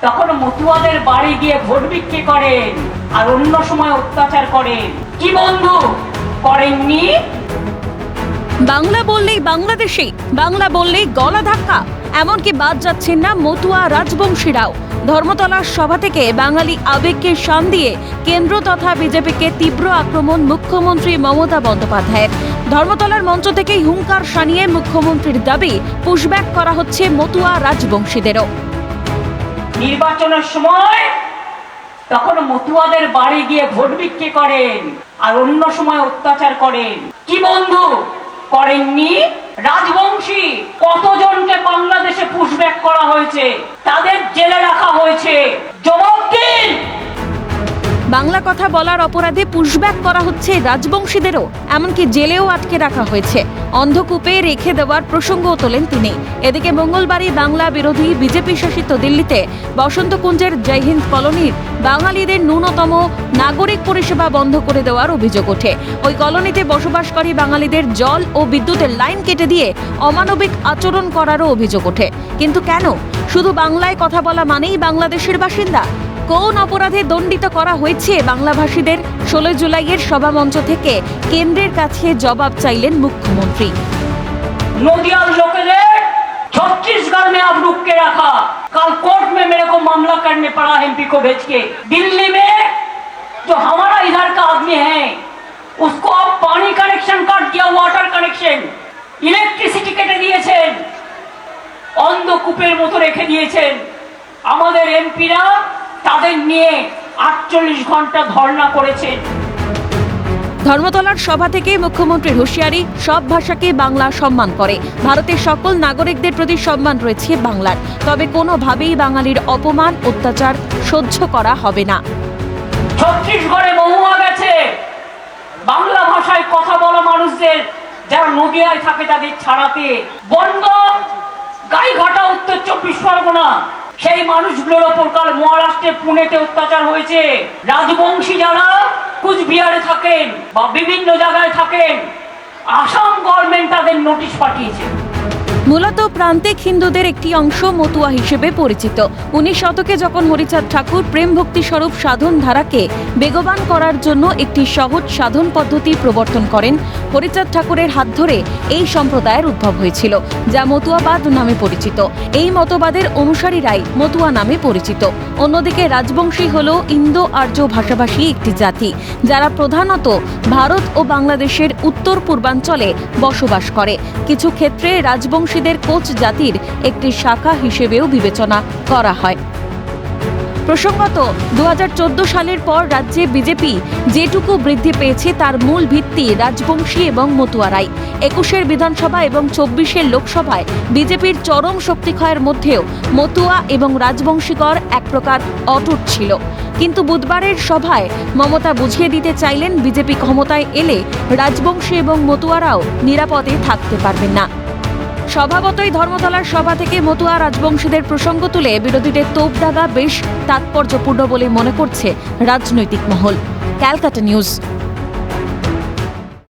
তখন মতুয়াদের বাড়ি গিয়ে ভোট বিক্রি করেন আর অন্য সময় অত্যাচার করেন। কি বন্ধু করেননি? বাংলা বললেই বাংলাদেশি, বাংলা বললেই গলা ধাক্কা, এমনকি বাদ যাচ্ছেন না মতুয়া রাজবংশীরাও। ধর্মতলার সভা থেকে বাঙালি আবেগকে শান দিয়ে কেন্দ্র তথা বিজেপিকে তীব্র আক্রমণ মুখ্যমন্ত্রী মমতা বন্দ্যোপাধ্যায়ের। ধর্মতলার মঞ্চ থেকেই হুঙ্কার শানিয়ে মুখ্যমন্ত্রীর দাবি পুশব্যাক করা হচ্ছে মতুয়া রাজবংশীদেরও। নির্বাচনের সময় তখন মতুয়াদের বাড়ি গিয়ে ভোট বিক্রি করেন আর অন্য সময় অত্যাচার করেন। কি বন্ধু করেননি? রাজবংশী কতজনকে বাংলাদেশে পুশব্যাক করা হয়েছে, তাদের জেলে রাখা হয়েছে, জবাব দিন। বাংলা কথা বলার অপরাধে পুশব্যাক করা হচ্ছে রাজবংশীদেরও, এমনকি জেলেও আটকে রাখা হয়েছে। অন্ধকূপে রেখে দেওয়ার প্রসঙ্গও তোলেন তিনি। এদিকে মঙ্গলবারই বাংলা বিরোধী বিজেপি শাসিত দিল্লিতে বসন্তকুঞ্জের জয়হিন্দ কলোনির বাঙালিদের ন্যূনতম নাগরিক পরিষেবা বন্ধ করে দেওয়ার অভিযোগ ওঠে। ওই কলোনিতে বসবাসকারী বাঙালিদের জল ও বিদ্যুতের লাইন কেটে দিয়ে অমানবিক আচরণ করারও অভিযোগ ওঠে। কিন্তু কেন? শুধু বাংলায় কথা বলা মানেই বাংলাদেশের বাসিন্দা? কোন অপরাধে দণ্ডিত করা হয়েছে বাংলাভাষীদের? 16 জুলাইয়ের সভামঞ্চ থেকে কেন্দ্রের কাছে জবাব চাইলেন মুখ্যমন্ত্রী। नोदियाल लोकेদের छत्तीसगढ़ में आप रुक के रखा, कल कोर्ट में मेरे को मामला करने पड़ा एमपी को भेज के। दिल्ली में जो हमारा इधर का आदमी है उसको आप पानी कनेक्शन काट दिया, वाटर कनेक्शन, इलेक्ट्रिसिटी केटे दिएছেন, অন্ধকূপের মতো রেখে দিয়েছেন। আমাদের এমপিরা তাদের নিয়ে 48 ঘন্টা ধর্ণা করেছেন। ধর্মতলার সভা থেকে মুখ্যমন্ত্রীর হুঁশিয়ারি, সব ভাষাকে বাংলা সম্মান করে। ভারতের সকল নাগরিকদের প্রতি সম্মান রয়েছে বাংলার, তবে কোনোভাবেই বাঙালির অপমান অত্যাচার সহ্য করা হবে না। ছত্তিশগড়ে মহুয়া গেছে বাংলা ভাষায় কথা বলা মানুষদের, যারা নদিয়ায় থাকে তাদের ছাড়াতে। বন্ধ গাইঘাটা উত্তর 24 পরগনা, সেই মানুষগুলোর ওপর কাল মহারাষ্ট্রে পুনেতে অত্যাচার হয়েছে। রাজবংশী যারা কুচবিহারে থাকেন বা বিভিন্ন জায়গায় থাকেন, আসাম গভর্নমেন্ট তাদের নোটিশ পাঠিয়েছে। মূলত প্রান্তিক হিন্দুদের একটি অংশ মতুয়া হিসেবে পরিচিত। 19 শতকে যখন হরিচাঁদ ঠাকুর প্রেম ভক্তি স্বরূপ সাধন ধারাকে বেগবান করার জন্য একটি সহজ সাধন পদ্ধতি প্রবর্তন করেন, হরিচাঁদ ঠাকুরের হাত ধরে এই সম্প্রদায়ের উদ্ভব হয়েছিল, যা মতুয়াবাদ নামে পরিচিত। এই মতবাদের অনুসারীরাই মতুয়া নামে পরিচিত। অন্যদিকে রাজবংশী হল ইন্দো আর্য ভাষাভাষী একটি জাতি, যারা প্রধানত ভারত ও বাংলাদেশের উত্তর পূর্বাঞ্চলে বসবাস করে। কিছু ক্ষেত্রে রাজবংশী কোচ জাতির একটি শাখা হিসেবেও বিবেচনা করা হয়। প্রসঙ্গত 2014 সালের পর রাজ্যে বিজেপি যেটুকু বৃদ্ধি পেয়েছে তার মূল ভিত্তি রাজবংশী এবং মতুয়ারাই। 21 বিধানসভা এবং 24 লোকসভায় বিজেপির চরম শক্তিক্ষয়ের মধ্যেও মতুয়া এবং রাজবংশীকর এক প্রকার অটুট ছিল। কিন্তু বুধবারের সভায় মমতা বুঝিয়ে দিতে চাইলেন বিজেপি ক্ষমতায় এলে রাজবংশী এবং মতুয়ারাও নিরাপদে থাকতে পারবেন না। স্বভাবতই ধর্মতলার সভা থেকে মতুয়া রাজবংশীদের প্রসঙ্গ তুলে বিরোধীদের তোপদাগা বেশ তাৎপর্যপূর্ণ বলে মনে করছে রাজনৈতিক মহল। ক্যালকাটা নিউজ।